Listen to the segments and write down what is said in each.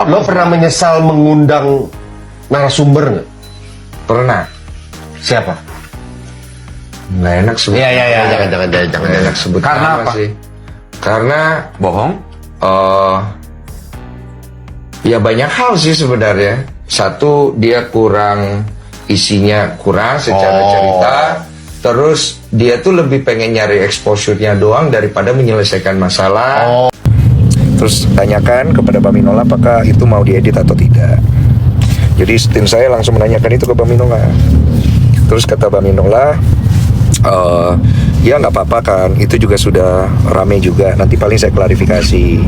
Lo pernah menyesal mengundang narasumber nggak? Pernah. Siapa? Nggak enak sebut. Iya, jangan Nggak enak sebut Karena nama apa? sih. Karena Bohong? ya banyak hal sih sebenarnya. Satu, dia kurang, isinya kurang secara cerita. Terus dia tuh lebih pengen nyari exposure-nya doang daripada menyelesaikan masalah. Terus tanyakan kepada Bang Minola apakah itu mau diedit atau tidak. Jadi tim saya langsung menanyakan itu ke Bang Minola. Terus kata Bang Minola, ya nggak apa-apa kan, itu juga sudah rame juga, nanti paling saya klarifikasi.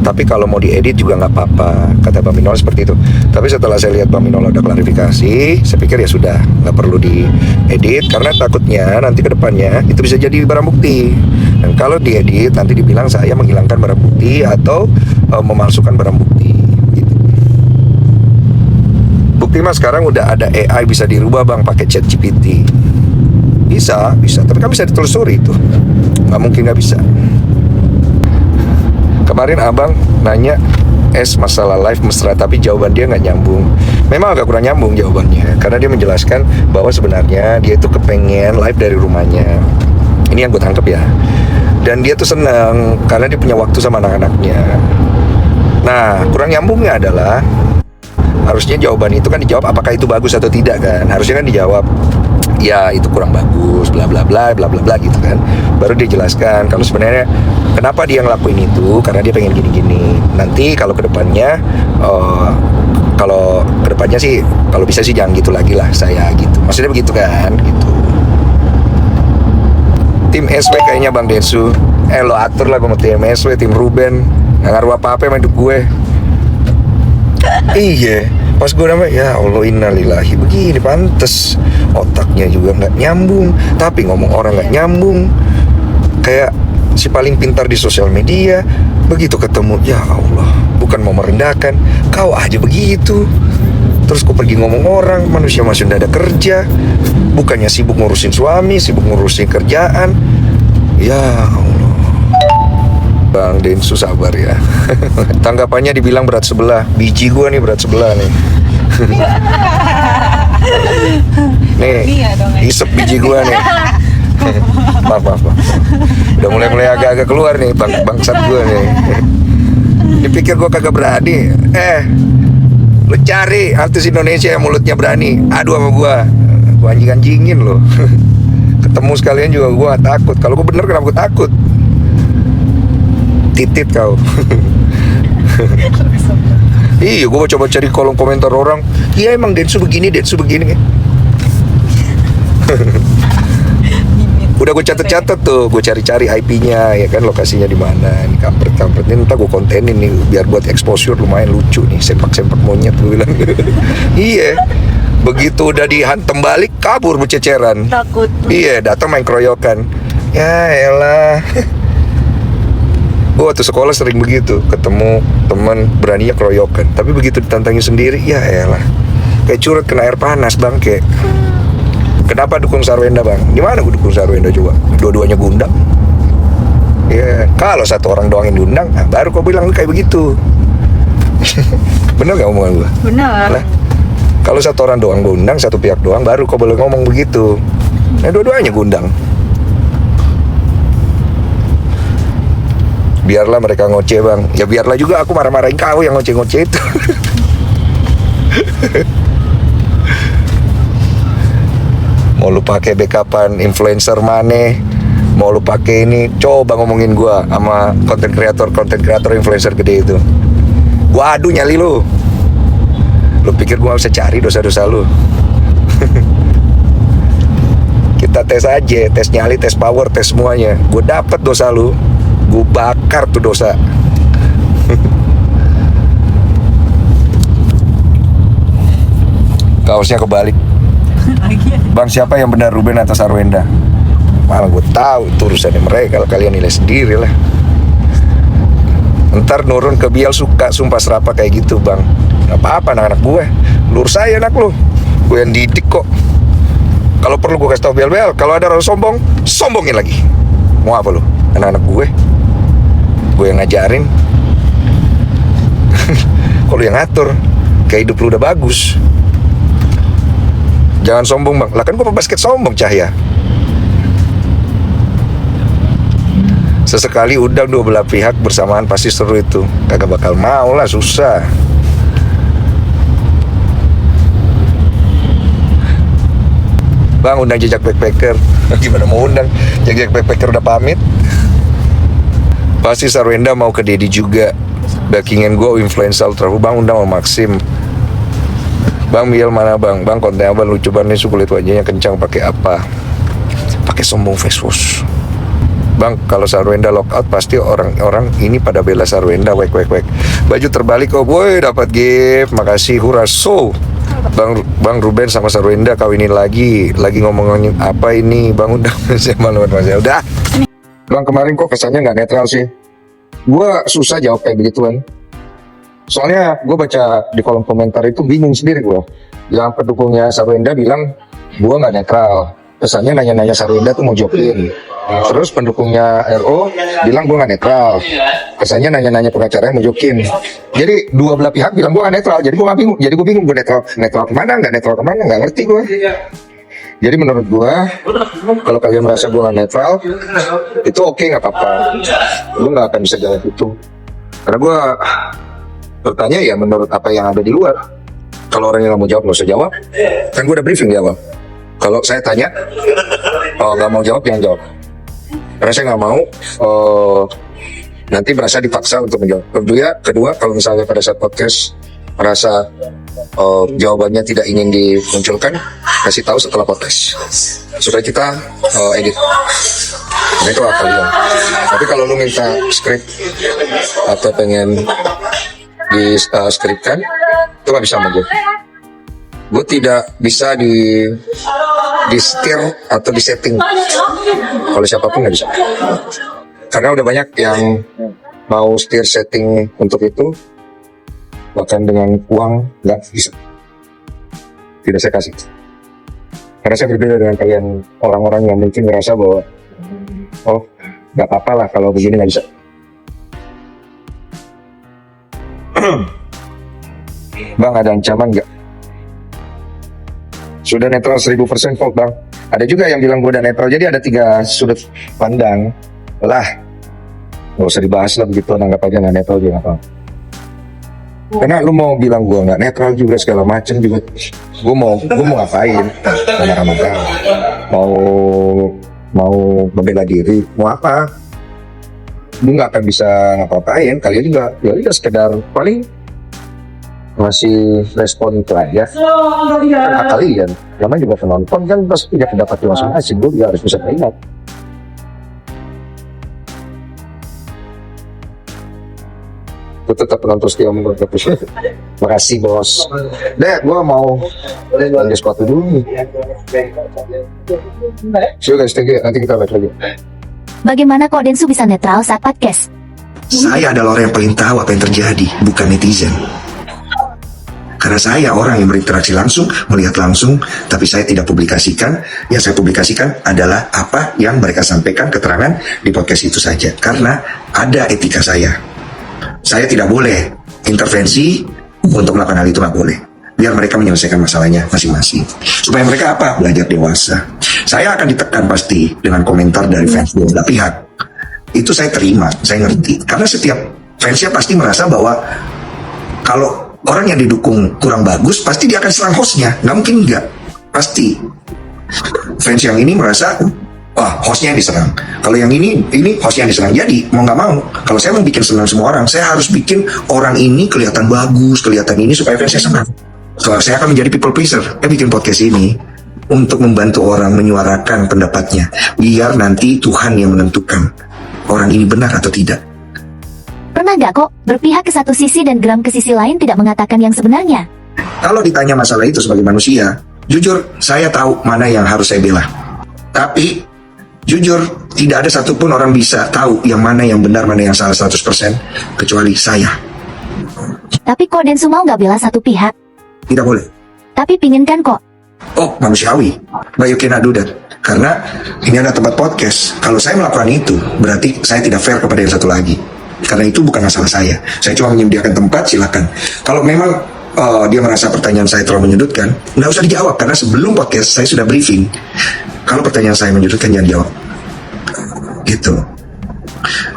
Tapi kalau mau diedit juga nggak apa-apa, kata Bang Minola seperti itu. Tapi setelah saya lihat Bang Minola udah klarifikasi, saya pikir ya sudah, nggak perlu diedit, karena takutnya nanti ke depannya itu bisa jadi barang bukti. Dan kalau diedit nanti dibilang saya menghilangkan barang bukti atau memalsukan barang bukti. Gitu. Bukti mas sekarang udah ada AI bisa dirubah bang pakai ChatGPT. Bisa, tapi kan bisa ditelusuri itu. Nggak mungkin nggak bisa. Kemarin abang nanya masalah live mesra, tapi jawaban dia nggak nyambung. Memang agak kurang nyambung jawabannya, karena dia menjelaskan bahwa sebenarnya dia itu kepengen live dari rumahnya. Ini yang gue tangkep ya. Dan dia tuh senang karena dia punya waktu sama anak-anaknya. Nah, kurang nyambungnya adalah harusnya jawaban itu kan dijawab apakah itu bagus atau tidak kan. Harusnya kan dijawab ya itu kurang bagus, bla bla bla bla bla bla gitu kan. Baru dia jelaskan kalau sebenarnya kenapa dia ngelakuin itu, karena dia pengen gini-gini. Nanti kalau kedepannya sih kalau bisa sih jangan gitu lagi lah saya gitu. Maksudnya begitu kan gitu. Tim SW kayaknya Bang Densu. Lo atur lah gue mau tim SW, tim Ruben. Gak ngaruh apa-apa sama hidup gue. Iya, pas gue nambah, ya Allah innalillahi, begini pantes otaknya juga nggak nyambung, tapi ngomong orang nggak nyambung, kayak si paling pintar di sosial media, begitu ketemu, ya Allah, bukan mau merendahkan, kau aja begitu. Terus gue pergi ngomong orang, manusia masih udah ada kerja, bukannya sibuk ngurusin suami, sibuk ngurusin kerjaan, ya Allah. Bang Densu sabar ya. Tanggapannya dibilang berat sebelah. Biji gua nih berat sebelah nih. Nih, isep biji gua nih. maaf. Udah mulai agak-agak keluar nih bangsat gua nih. Dipikir gua kagak berani. Lu cari artis Indonesia yang mulutnya berani. Adu sama gua anjing-anjingin lo. Ketemu sekalian juga gua takut. Kalau gua bener kenapa gua takut? Titit kau. Iya, gue coba cari kolom komentar orang. Iya emang Densu begini. Udah gue catet tuh, gue cari-cari IP-nya, ya kan lokasinya di mana. Ini kampret ini ntar gue kontenin nih biar buat exposure lumayan lucu nih, sempak monyet gue bilang. Iya. Begitu udah dihantam balik, kabur berceceran. Takut. Iya, datang main keroyokan. Ya elah. Gue waktu sekolah sering begitu, ketemu teman beraninya keroyokan, tapi begitu ditantangin sendiri, ya elah, kayak curut kena air panas bang. Kayak kenapa dukung Sarwenda bang? Di mana gue dukung Sarwenda coba? Dua-duanya gundang. Ya kalau satu orang doang yang diundang, nah, baru kau bilang kayak begitu. Bener gak omongan gue? Benar. Lah, kalau satu orang doang gue undang, satu pihak doang, baru kau boleh ngomong begitu. Nah dua-duanya gundang. Biarlah mereka ngoceh bang. Ya biarlah juga aku marah-marahin kau yang ngoceh-ngoceh itu. Mau lu pakai backupan influencer mana, mau lu pakai ini, coba ngomongin gua sama konten kreator influencer gede itu. Gua adu nyali lu. Lu pikir gua bisa cari dosa-dosa lu? Kita tes aja, tes nyali, tes power, tes semuanya. Gua dapet dosa lu. Gue bakar tuh dosa. Kaosnya kebalik. Bang siapa yang benar, Ruben atau Sarwenda? Malah gue tahu itu urusannya mereka, kalau kalian nilai sendiri lah. Ntar nurun ke Bial suka sumpah serapa kayak gitu bang. Gak apa-apa anak-anak gue. Lurus saya anak lu. Gue yang didik kok. Kalau perlu gue kasih tau Bial, kalau ada orang sombong, sombongin lagi. Mau apa lu? Anak-anak gue yang ngajarin. kok lu yang ngatur? Kayak hidup lu udah bagus. Jangan sombong bang. Lah kan gue pebasket sombong Cahya. Sesekali undang dua belah pihak bersamaan pasti seru itu. Kagak bakal mau lah, susah. Bang undang jejak backpacker. Gimana mau undang? Jejak backpacker udah pamit. Pasti Sarwenda mau ke Dedi juga. Backingan gue influencer terlalu. Bang undang sama Maxim. Bang Miel mana bang? Bang konten apa lucu banget nih, kulit wajahnya kencang pakai apa? Pakai sombong face wash. Bang kalau Sarwenda lockout pasti orang-orang ini pada bela Sarwenda. Wek. Baju terbalik, oh boy dapat gift. Makasih Huraso. Bang Ruben sama Sarwenda kawinin lagi ngomongin apa ini? Bang undang saya malu mas. Udah. Bang kemarin kok kesannya nggak netral sih? Gue susah jawab kayak begituan. Soalnya gue baca di kolom komentar itu bingung sendiri gue. Yang pendukungnya Sarwenda bilang gue nggak netral. Kesannya nanya-nanya Sarwenda tuh mau jokin. Terus pendukungnya RO bilang gue nggak netral. Kesannya nanya-nanya pengacaranya mau jokin. Jadi dua belah pihak bilang gue nggak netral. Jadi gue bingung. Jadi gue bingung gue netral kemana, nggak netral kemana, nggak ngerti gue. Jadi menurut gue, kalau kalian merasa gue nggak netral, itu oke, nggak apa-apa. Gue nggak akan bisa jawab itu. Karena gue bertanya ya menurut apa yang ada di luar. Kalau orang yang nggak mau jawab nggak usah jawab. Kan gue udah briefing di awal. Kalau saya tanya, nggak mau jawab jangan jawab. Karena saya nggak mau nanti merasa dipaksa untuk menjawab. Kedua, kalau misalnya pada saat podcast merasa jawabannya tidak ingin dimunculkan, kasih tahu setelah podcast supaya kita edit. Nah itu hak kalian. Tapi kalau lu minta skrip atau pengen di skripkan, itu nggak bisa sama gue. Gue tidak bisa di setir atau di setting oleh siapapun, nggak bisa. Karena udah banyak yang mau setir setting untuk itu, bahkan dengan uang nggak bisa. Tidak saya kasih. Karena saya berbeda dengan kalian orang-orang yang mungkin merasa bahwa nggak apa-apa lah kalau begini nggak bisa. Bang ada ancaman nggak? Sudah netral 1000% kok bang. Ada juga yang bilang gue udah netral. Jadi ada 3 sudut pandang. Lah nggak usah dibahas lah begitu. Anggap aja nggak netral juga apa. Karena lu mau bilang gue nggak netral juga segala macem juga. Gue mau ngapain? Marah-marah. Mau membela diri. Mau apa? Gue nggak akan bisa ngapa-ngapain. Kalian juga ya udah sekedar paling masih respon itu aja. Karena kalian namanya juga penonton kan pasti punya pendapat masing-masing. Gue juga harus bisa terima. Gue tetap penonton setia menurut gue. Makasih bos. Deh gue mau lanjut sepatu dulu nih. See you guys, thank you. Nanti kita balik lagi. Bagaimana kok Densu bisa netral saat podcast? Saya adalah orang yang paling tahu apa yang terjadi, bukan netizen. Karena saya orang yang berinteraksi langsung, melihat langsung, tapi saya tidak publikasikan. Yang saya publikasikan adalah apa yang mereka sampaikan keterangan di podcast itu saja. Karena ada etika saya. Saya tidak boleh intervensi untuk melakukan hal itu, nggak boleh. Biar mereka menyelesaikan masalahnya masing-masing. Supaya mereka apa? Belajar dewasa. Saya akan ditekan pasti dengan komentar dari fans dua belah pihak. Itu saya terima, saya ngerti. Karena setiap fansnya pasti merasa bahwa kalau orang yang didukung kurang bagus, pasti dia akan serang hostnya. Nggak mungkin enggak. Pasti. Fans yang ini merasa, hostnya yang diserang. Kalau yang ini hostnya yang diserang. Jadi, mau nggak mau, kalau saya mau bikin senang semua orang, saya harus bikin orang ini kelihatan bagus, kelihatan ini supaya fansnya senang. So, saya akan menjadi people pleaser. Saya bikin podcast ini untuk membantu orang menyuarakan pendapatnya. Biar nanti Tuhan yang menentukan orang ini benar atau tidak. Pernah gak kok berpihak ke satu sisi dan geram ke sisi lain tidak mengatakan yang sebenarnya? Kalau ditanya masalah itu sebagai manusia, jujur saya tahu mana yang harus saya bela. Tapi jujur tidak ada satupun orang bisa tahu yang mana yang benar, mana yang salah 100% kecuali saya. Tapi kok Densu mau gak bela satu pihak? Tidak boleh. Tapi pingin kan kok? Oh, manusiawi. But you cannot do that. Karena ini adalah tempat podcast. Kalau saya melakukan itu, berarti saya tidak fair kepada yang satu lagi. Karena itu bukan masalah saya. Saya cuma menyediakan tempat, silakan. Kalau memang dia merasa pertanyaan saya terlalu menyudutkan, nggak usah dijawab, karena sebelum podcast saya sudah briefing. Kalau pertanyaan saya menyudutkan, jangan jawab. Gitu.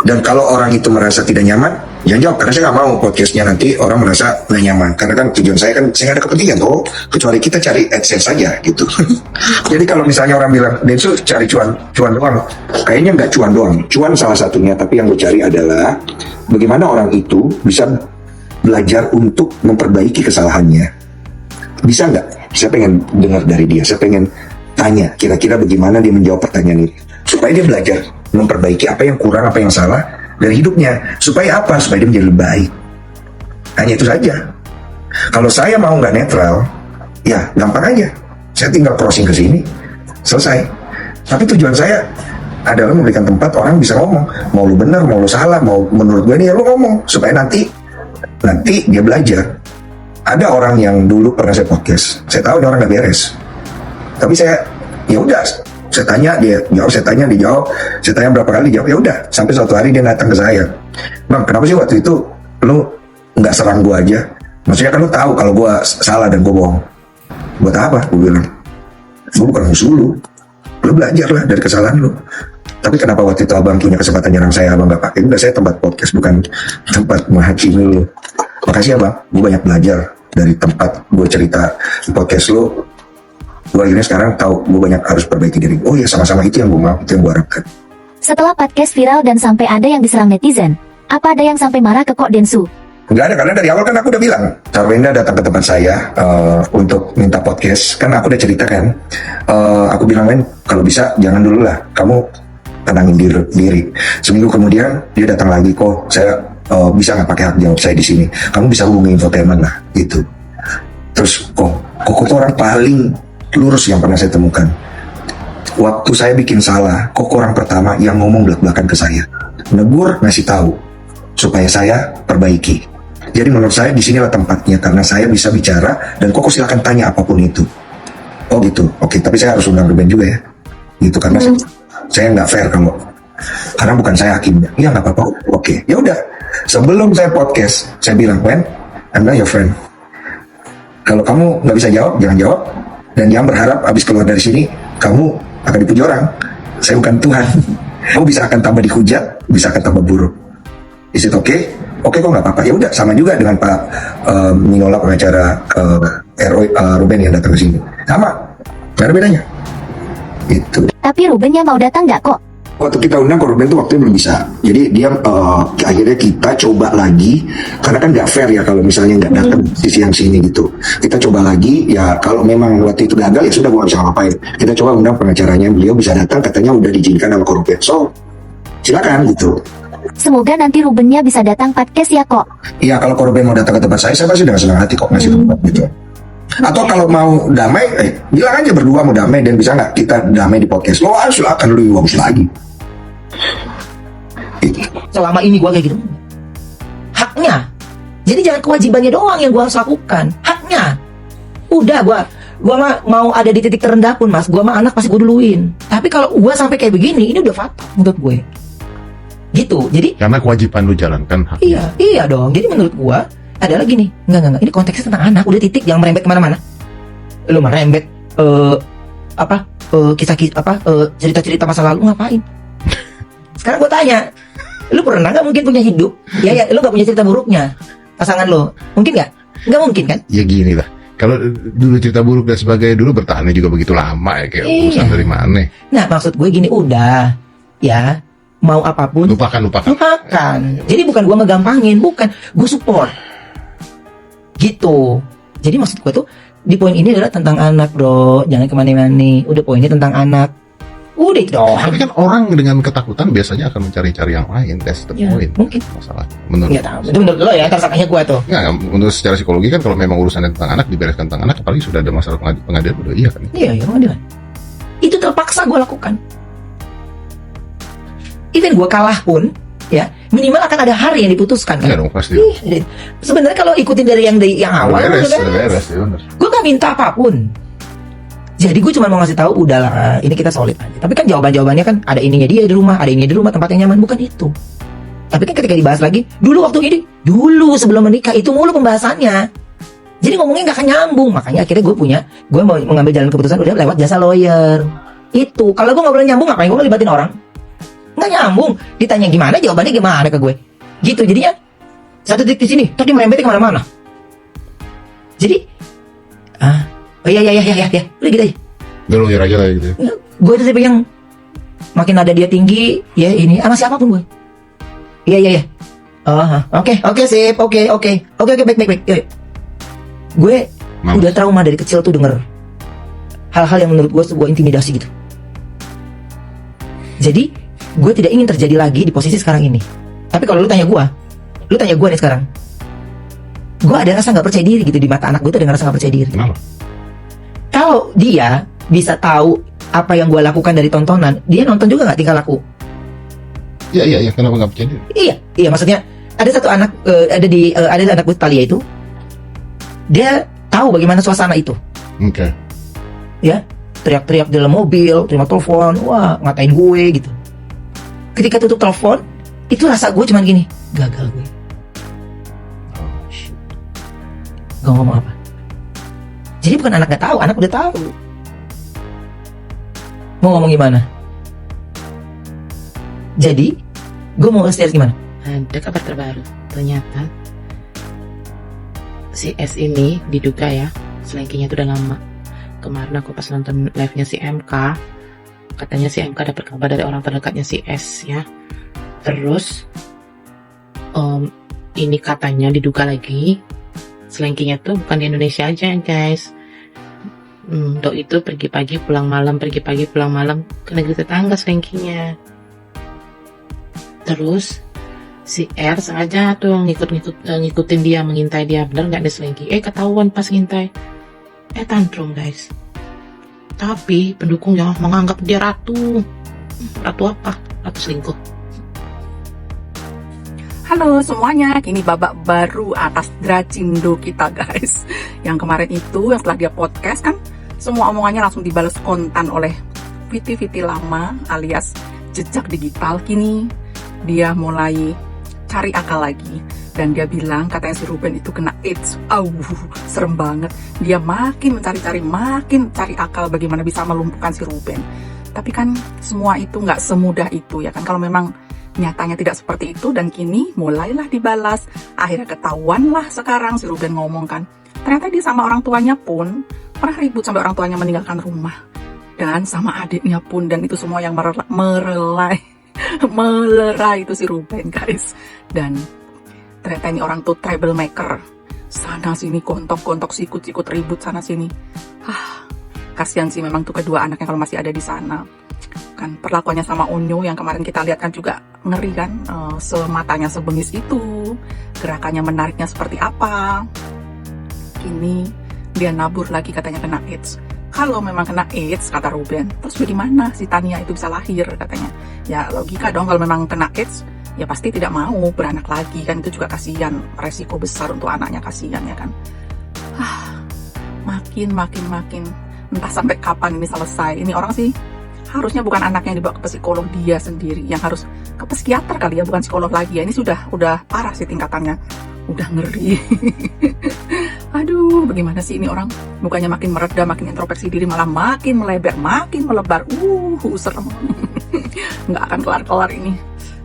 Dan kalau orang itu merasa tidak nyaman, jangan jawab, karena saya nggak mau podcastnya nanti orang merasa nggak nyaman. Karena kan tujuan saya kan, saya nggak ada kepentingan tuh, kecuali kita cari AdSense saja gitu. Jadi kalau misalnya orang bilang Densu cari cuan doang, kayaknya nggak cuan doang. Cuan salah satunya, tapi yang gue cari adalah bagaimana orang itu bisa belajar untuk memperbaiki kesalahannya. Bisa nggak? Saya pengen dengar dari dia. Saya pengen tanya kira-kira bagaimana dia menjawab pertanyaan ini, supaya dia belajar memperbaiki apa yang kurang, apa yang salah dari hidupnya. Supaya apa? Supaya dia menjadi lebih baik. Hanya itu saja. Kalau saya mau nggak netral, ya gampang aja. Saya tinggal crossing ke sini, selesai. Tapi tujuan saya adalah memberikan tempat orang bisa ngomong. Mau lu benar, mau lu salah, mau menurut gue ini ya lu ngomong. Supaya nanti dia belajar. Ada orang yang dulu pernah saya podcast, saya tahu dia orang nggak beres. Tapi saya, ya udah, saya tanya dia jawab, saya tanya dia jawab, saya tanya berapa kali jawab, ya udah. Sampai suatu hari dia datang ke saya, Bang, kenapa sih waktu itu lu nggak serang gua aja? Maksudnya kan lu tahu kalau gua salah dan gua bohong. Buat apa? Gua bilang, gua bukan musuh lu belajar lah dari kesalahan lu. Tapi kenapa waktu itu abang punya kesempatan nyerang saya, abang nggak pakai? Udah, saya tempat podcast, bukan tempat menghakimi lu. Makasih ya bang, gue banyak belajar dari tempat gue cerita podcast lu. Gue akhirnya sekarang tahu gue banyak harus perbaiki diri. Oh iya, sama-sama, itu yang gue mau, itu yang gue harapkan. Setelah podcast viral dan sampai ada yang diserang netizen, apa ada yang sampai marah ke Kok Densu? Nggak ada, karena dari awal kan aku udah bilang, Carwenda datang ke tempat saya untuk minta podcast. Kan aku udah cerita kan, aku bilang, men, kalau bisa jangan dulu lah, kamu tenangin diri. Seminggu kemudian dia datang lagi, kok saya bisa nggak pakai hak jawab saya di sini? Kamu bisa hubungi infotainment lah, gitu. Terus kok tuh orang paling lurus yang pernah saya temukan. Waktu saya bikin salah, kok orang pertama yang ngomong belak-belakan ke saya, negur, ngasih tahu supaya saya perbaiki. Jadi menurut saya di sinilah tempatnya, karena saya bisa bicara dan kok silakan tanya apapun itu. Oh gitu, oke. Tapi saya harus undang Ruben juga ya, gitu, karena saya nggak fair kalau, karena bukan saya hakimnya. Iya nggak apa-apa, oke. Ya udah. Sebelum saya podcast, saya bilang, Wen, I'm not your friend. Kalau kamu nggak bisa jawab, jangan jawab. Dan jangan berharap abis keluar dari sini, kamu akan dipuji orang. Saya bukan Tuhan. Kamu bisa akan tambah dihujat, bisa akan tambah buruk. Is it okay? Oke, kok nggak apa-apa. Ya udah, sama juga dengan Pak Minola, pengacara Ruben yang datang ke sini. Sama, nggak ada bedanya. Itu. Tapi Rubennya mau datang nggak kok? Waktu kita undang Ruben tuh waktunya belum bisa. Jadi dia akhirnya kita coba lagi, karena kan nggak fair ya kalau misalnya nggak datang sisi yang sini gitu. Kita coba lagi, ya kalau memang waktu itu gagal ya sudah, gue nggak bisa ngapain. Kita coba undang pengacaranya, beliau bisa datang, katanya udah diizinkan sama Ruben. So silakan gitu. Semoga nanti Rubennya bisa datang podcast ya kok. Iya, kalau Ruben mau datang ke tempat saya pasti dengan senang hati kok ngasih tempat gitu. Atau kalau mau damai, bilang aja berdua mau damai, dan bisa nggak kita damai di podcast. Lo harus akan lebih bagus lagi. Selama ini gue kayak gitu, haknya. Jadi jangan kewajibannya doang yang gue harus lakukan, haknya. Udah, gue mah mau ada di titik terendah pun mas, gue mah anak pasti gue duluin. Tapi kalau gue sampai kayak begini, ini udah fatal menurut gue. Gitu, jadi karena kewajiban lu jalankan hak. Iya dong. Jadi menurut gue adalah gini, enggak. Ini konteksnya tentang anak, udah titik, jangan merembet kemana-mana. Lu merembet cerita-cerita masa lalu ngapain? Sekarang gue tanya, lu pernah nggak mungkin punya hidup? Ya, lu nggak punya cerita buruknya pasangan lo, mungkin nggak? Nggak mungkin kan? Ya gini lah, kalau dulu cerita buruk dan sebagainya dulu bertahannya juga begitu lama ya, kayak urusan dari mana? Nah maksud gue gini, udah ya, mau apapun lupakan. Jadi bukan gue ngegampangin, bukan, gue support gitu. Jadi maksud gue tuh di poin ini adalah tentang anak bro, jangan kemana-mana. Udah poinnya tentang anak. Udah itu doang. Tapi kan orang dengan ketakutan biasanya akan mencari-cari yang lain. That's the point. Mungkin. Masalah. Menurut. Nggak tahu. Itu menurut lo ya, tersangkanya gue tuh. Nggak, menurut secara psikologi kan kalau memang urusannya tentang anak, dibereskan tentang anak, apalagi sudah ada masalah pengadilan, udah iya kan? Iya, pengadilan. Itu terpaksa gue lakukan. Even gue kalah pun, ya minimal akan ada hari yang diputuskan kan? Iya dong, pasti. Sebenarnya kalau ikutin dari yang awal, udah beres. Gue gak minta apapun. Jadi gue cuma mau ngasih tahu, udahlah, ini kita solid aja. Tapi kan jawabannya kan ada ininya dia di rumah, ada ininya di rumah, tempat yang nyaman, bukan itu. Tapi kan ketika dibahas lagi, dulu waktu ini, dulu sebelum menikah, itu mulu pembahasannya. Jadi ngomongnya gak akan nyambung. Makanya akhirnya gue mau mengambil jalan keputusan udah lewat jasa lawyer. Itu, kalau gue gak boleh nyambung, ngapain gue ngelibatin orang? Gak nyambung. Ditanya gimana, jawabannya gimana ke gue. Gitu, jadinya satu titik di sini, tadi merembet kemana-mana. Jadi, oh iya, udah gitu aja. Udah lawyer aja lah gitu. Gue tuh tipe yang makin nada dia tinggi, ya ini sama siapapun gue. Iya. Oke, sip, oke, baik. Yuk. Gue Males. udah trauma dari kecil tuh denger hal-hal yang menurut gue sebuah intimidasi gitu. Jadi, gue tidak ingin terjadi lagi di posisi sekarang ini. Tapi kalau lu tanya gue nih sekarang, gue ada rasa nggak percaya diri gitu di mata anak gue tuh, ada rasa nggak percaya diri. Kenapa? Kalau dia bisa tahu apa yang gue lakukan dari tontonan, dia nonton juga nggak tingkah laku. Iya, kenapa nggak percaya diri? Iya, maksudnya ada satu anak ada anak gue Talia itu, dia tahu bagaimana suasana itu, Oke. ya teriak-teriak di dalam mobil, terima telepon, wah ngatain gue gitu. Ketika tutup telepon, itu rasa gue cuman gini, gagal gue. Gak ngomong apa. Jadi bukan anak gak tahu, anak udah tahu. Mau ngomong gimana? Jadi, gue mau share gimana? Ada kabar terbaru. Ternyata si S ini diduga ya, selengkinya itu udah lama. Kemarin aku pas nonton live-nya si MK, katanya si MK dapat kabar dari orang terdekatnya si S ya. Terus ini katanya diduga lagi selengkinya tuh bukan di Indonesia aja guys. Dok itu pergi pagi pulang malam ke negeri tetangga selengkinya. Terus si R sengaja tuh ngikutin dia, mengintai dia, bener nggak ada selengki. Ketahuan pas ngintai, tantrum guys. Tapi pendukungnya menganggap dia ratu. Ratu apa? Ratu selingkuh. Halo semuanya, kini babak baru atas Dracindo kita guys. Yang kemarin itu, yang setelah dia podcast kan, semua omongannya langsung dibalas kontan oleh Viti lama alias jejak digital. Kini dia mulai cari akal lagi. Dan dia bilang katanya si Ruben itu kena AIDS. Serem banget. Dia makin cari akal bagaimana bisa melumpuhkan si Ruben. Tapi kan semua itu nggak semudah itu ya kan. Kalau memang nyatanya tidak seperti itu, dan kini mulailah dibalas. Akhirnya ketahuan lah sekarang si Ruben ngomong kan, ternyata dia sama orang tuanya pun pernah ribut sampai orang tuanya meninggalkan rumah, dan sama adiknya pun, dan itu semua yang melerai itu si Ruben guys. Dan ternyata ini orang tuh troublemaker, sana sini gontok-gontok, sikut-sikut ribut sana sini. Kasihan sih memang tuh kedua anaknya kalau masih ada di sana. Kan perlakuannya sama Onyo yang kemarin kita lihat kan juga ngeri kan, sematanya sebengis itu, gerakannya menariknya seperti apa. Kini dia nabur lagi katanya kena AIDS. Kalau memang kena AIDS kata Ruben, terus bagaimana si Tania itu bisa lahir katanya. Ya logika dong, kalau memang kena AIDS ya pasti tidak mau beranak lagi kan, itu juga kasihan, resiko besar untuk anaknya, kasihan ya kan. Makin entah sampai kapan ini selesai. Ini orang sih harusnya bukan anaknya yang dibawa ke psikolog, dia sendiri yang harus ke psikiater kali ya, bukan psikolog lagi ya. Ini udah parah sih tingkatannya, udah ngeri. Aduh, bagaimana sih ini orang, bukannya makin mereda, makin introspeksi diri, malah makin melebar, makin melebar. Serem. Nggak akan kelar-kelar ini.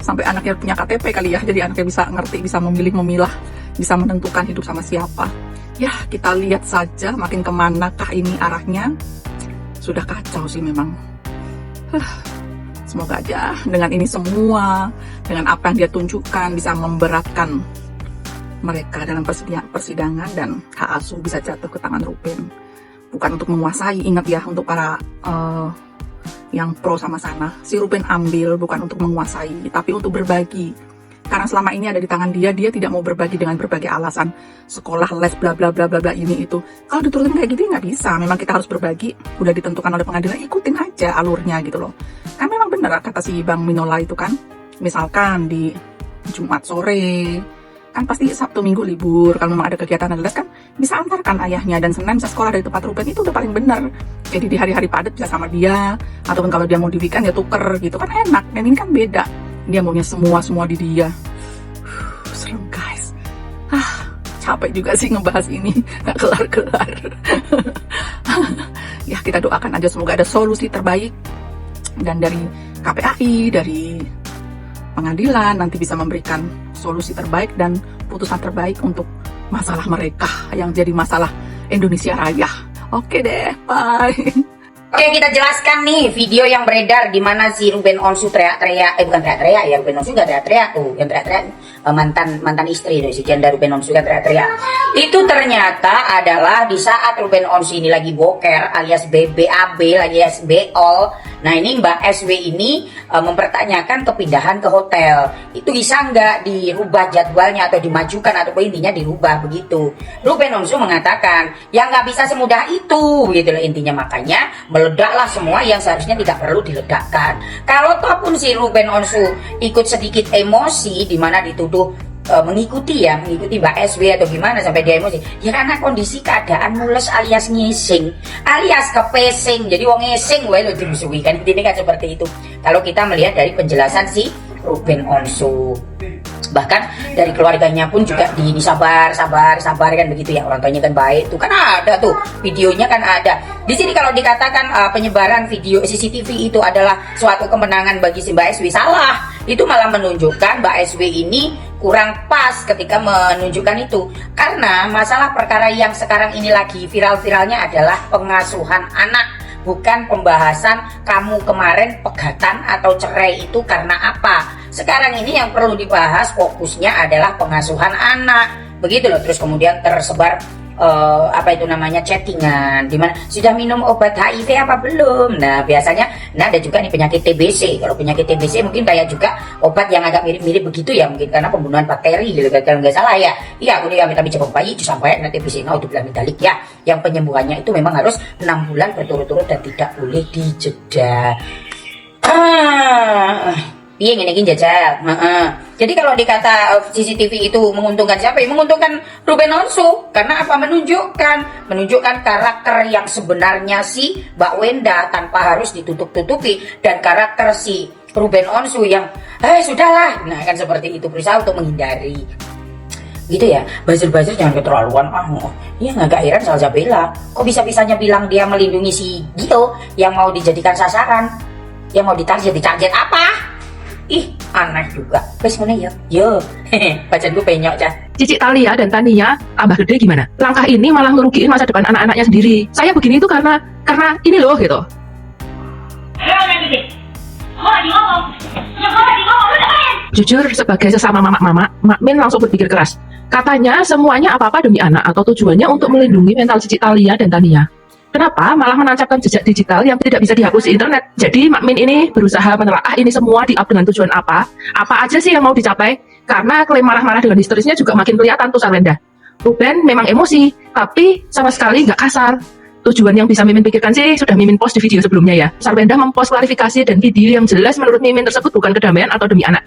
Sampai anaknya punya KTP kali ya, jadi anaknya bisa ngerti, bisa memilih, memilah, bisa menentukan hidup sama siapa. Ya, kita lihat saja makin kemanakah ini arahnya. Sudah kacau sih memang. Semoga aja dengan ini semua, dengan apa yang dia tunjukkan, bisa memberatkan mereka dalam persidangan, dan hak asuh bisa jatuh ke tangan Ruben. Bukan untuk menguasai, ingat ya, untuk para yang pro sama sana, si Ruben ambil bukan untuk menguasai, tapi untuk berbagi. Karena selama ini ada di tangan dia tidak mau berbagi dengan berbagai alasan, sekolah, les, bla bla bla bla bla, ini itu. Kalau diturutin kayak gitu nggak bisa. Memang kita harus berbagi, udah ditentukan oleh pengadilan, ikutin aja alurnya gitu loh. Kan memang benar kata si Bang Minola itu kan, misalkan di Jumat sore, kan pasti Sabtu Minggu libur, kalau memang ada kegiatan les kan bisa antarkan ayahnya, dan Senin bisa sekolah dari tempat Ruben, itu udah paling benar. Jadi di hari-hari padat bisa sama dia, ataupun kalau dia mau di weekend ya tuker gitu kan enak. Dan ini kan beda, dia maunya semua di dia. capek juga sih ngebahas ini, nggak kelar-kelar. Ya kita doakan aja semoga ada solusi terbaik, dan dari KPAI, dari pengadilan nanti bisa memberikan solusi terbaik dan putusan terbaik untuk masalah mereka yang jadi masalah Indonesia Raya. Oke deh, bye. Oke, kita jelaskan nih video yang beredar di mana si Ruben Onsu teriak-teriak, bukan teriak-teriak ya, Ruben Onsu gak teriak-teriak tuh, yang teriak-teriak mantan istri tuh, si janda Ruben Onsu yang teriak-teriak. Itu ternyata adalah di saat Ruben Onsu ini lagi boker alias BBAB, alias beol. Nah ini Mbak SW ini mempertanyakan kepindahan ke hotel. Itu bisa nggak dirubah jadwalnya atau dimajukan atau intinya dirubah begitu. Ruben Onsu mengatakan ya nggak bisa semudah itu, gitu loh intinya, makanya meledaklah semua yang seharusnya tidak perlu diledakkan. Kalau toh pun si Ruben Onsu ikut sedikit emosi di mana dituduh mengikuti Mbak SW atau gimana sampai dia emosi, ya karena kondisi keadaan mules alias ngising alias kepesing, jadi wong ngising wae lo dimusuhi kan, ini kan seperti itu kalau kita melihat dari penjelasan si Ruben Onsu. Bahkan dari keluarganya pun juga sabar kan begitu ya, orang tuanya kan baik tuh, kan ada tuh videonya kan ada di sini. Kalau dikatakan penyebaran video CCTV itu adalah suatu kemenangan bagi si Mbak SW, salah. Itu malah menunjukkan Mbak SW ini kurang pas ketika menunjukkan itu, karena masalah perkara yang sekarang ini lagi viral-viralnya adalah pengasuhan anak, bukan pembahasan kamu kemarin pegatan atau cerai itu karena apa. Sekarang ini yang perlu dibahas fokusnya adalah pengasuhan anak, begitu loh. Terus kemudian tersebar chattingan dimana sudah minum obat HIV apa belum. Nah biasanya ada juga nih penyakit TBC. Kalau penyakit TBC mungkin kayak juga obat yang agak mirip-mirip begitu ya, mungkin karena pembunuhan bakteri gitu kalau nggak salah ya. Iya, aku nih kami jabang bayi itu sampai nanti TBC itu bilang medalik ya, yang penyembuhannya itu memang harus 6 bulan berturut-turut dan tidak boleh dijeda. Iya gini jajal. Jadi kalau dikata CCTV itu menguntungkan siapa? Ya, menguntungkan Ruben Onsu. Karena apa? Menunjukkan karakter yang sebenarnya si Mbak Wenda tanpa harus ditutup-tutupi, dan karakter si Ruben Onsu yang sudahlah. Nah kan seperti itu, berusaha untuk menghindari. Gitu ya, buzzer jangan keterlaluan. Iya nggak heran Salsabella kok bisa-bisanya bilang dia melindungi si Gio yang mau dijadikan sasaran, yang mau ditarget apa? Ih, aneh juga. Wes ngene ya. Yo, bacaan gue penyok cah. Cici Thalia dan Tania tambah gede gimana? Langkah ini malah ngerugiin masa depan anak-anaknya sendiri. Saya begini itu karena ini loh gitu. Jujur sebagai sesama mama, Makmin langsung berpikir keras. Katanya semuanya apa-apa demi anak atau tujuannya untuk melindungi mental Cici Thalia dan Tania. Kenapa malah menancapkan jejak digital yang tidak bisa dihapus di internet? Jadi Makmin ini berusaha menelaah ini semua di-up dengan tujuan apa aja sih yang mau dicapai. Karena klaim marah-marah dengan histerisnya juga makin kelihatan tuh Sarwenda. Ruben memang emosi, tapi sama sekali nggak kasar. Tujuan yang bisa Mimin pikirkan sih sudah Mimin post di video sebelumnya ya. Sarwenda mempost klarifikasi dan video yang jelas menurut Mimin tersebut bukan kedamaian atau demi anak.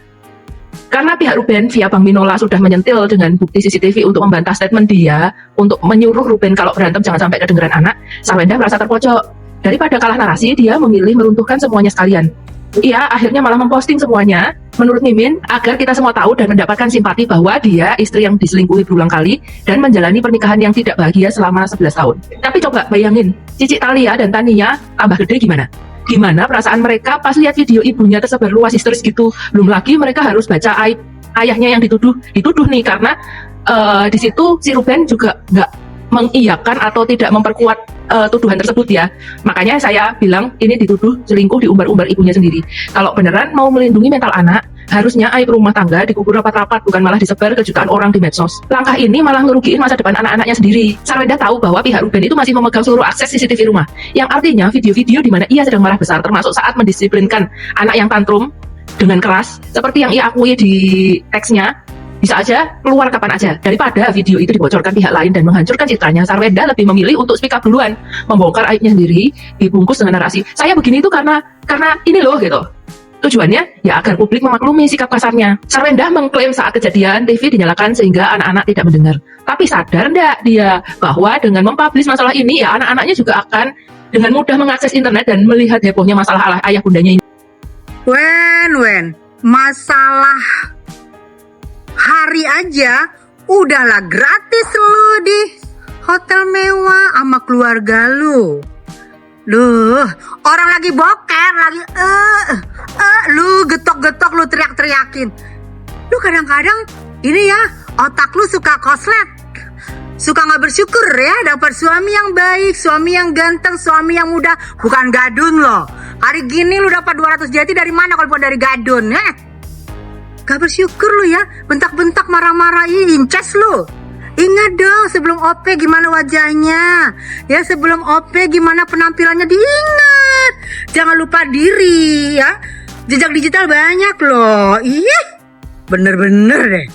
Karena pihak Ruben via Bang Minola sudah menyentil dengan bukti CCTV untuk membantah statement dia untuk menyuruh Ruben kalau berantem jangan sampai kedengeran anak, Sarwenda merasa terpojok. Daripada kalah narasi, dia memilih meruntuhkan semuanya sekalian. Ia akhirnya malah memposting semuanya, menurut Mimin, agar kita semua tahu dan mendapatkan simpati bahwa dia istri yang diselingkuhi berulang kali dan menjalani pernikahan yang tidak bahagia selama 11 tahun. Tapi coba bayangin, Cici Thalia dan Tania tambah gede gimana? Gimana perasaan mereka pas lihat video ibunya tersebar luas histeris gitu. Belum lagi mereka harus baca aib ayahnya yang dituduh nih, karena di situ si Ruben juga nggak mengiyakan atau tidak memperkuat tuduhan tersebut ya. Makanya saya bilang ini dituduh selingkuh, diumbar-umbar ibunya sendiri. Kalau beneran mau melindungi mental anak, harusnya aib rumah tangga dikubur rapat-rapat, bukan malah disebar ke jutaan orang di medsos. Langkah ini malah ngerugiin masa depan anak-anaknya sendiri. Sarwenda tahu bahwa pihak Ruben itu masih memegang seluruh akses CCTV rumah, yang artinya video-video di mana ia sedang marah besar, termasuk saat mendisiplinkan anak yang tantrum dengan keras, seperti yang ia akui di teksnya, bisa aja keluar kapan aja. Daripada video itu dibocorkan pihak lain dan menghancurkan citranya, Sarwenda lebih memilih untuk speak up duluan, membongkar aibnya sendiri, dibungkus dengan narasi saya begini itu karena ini loh gitu. Tujuannya ya agar publik memaklumi sikap kasarnya. Sarwenda mengklaim saat kejadian TV dinyalakan sehingga anak-anak tidak mendengar. Tapi sadar ndak dia bahwa dengan mempublish masalah ini ya anak-anaknya juga akan dengan mudah mengakses internet dan melihat hebohnya masalah ayah bundanya ini. Masalah hari aja Udahlah gratis lu di hotel mewah sama keluarga lu. Duh, orang lagi boker, lagi lu getok-getok, lu teriak-teriakin. Lu kadang-kadang ini ya, otak lu suka koslet. Suka gak bersyukur ya, dapat suami yang baik, suami yang ganteng, suami yang muda, bukan gadun loh. Hari gini lu dapat 200 jati dari mana kalau bukan dari gadun, ya? Gak bersyukur lu ya, bentak-bentak marah-marah, inces lu. Ingat dong sebelum OP gimana wajahnya. Ya sebelum OP gimana penampilannya diingat. Jangan lupa diri ya. Jejak digital banyak loh. Ih, bener-bener deh.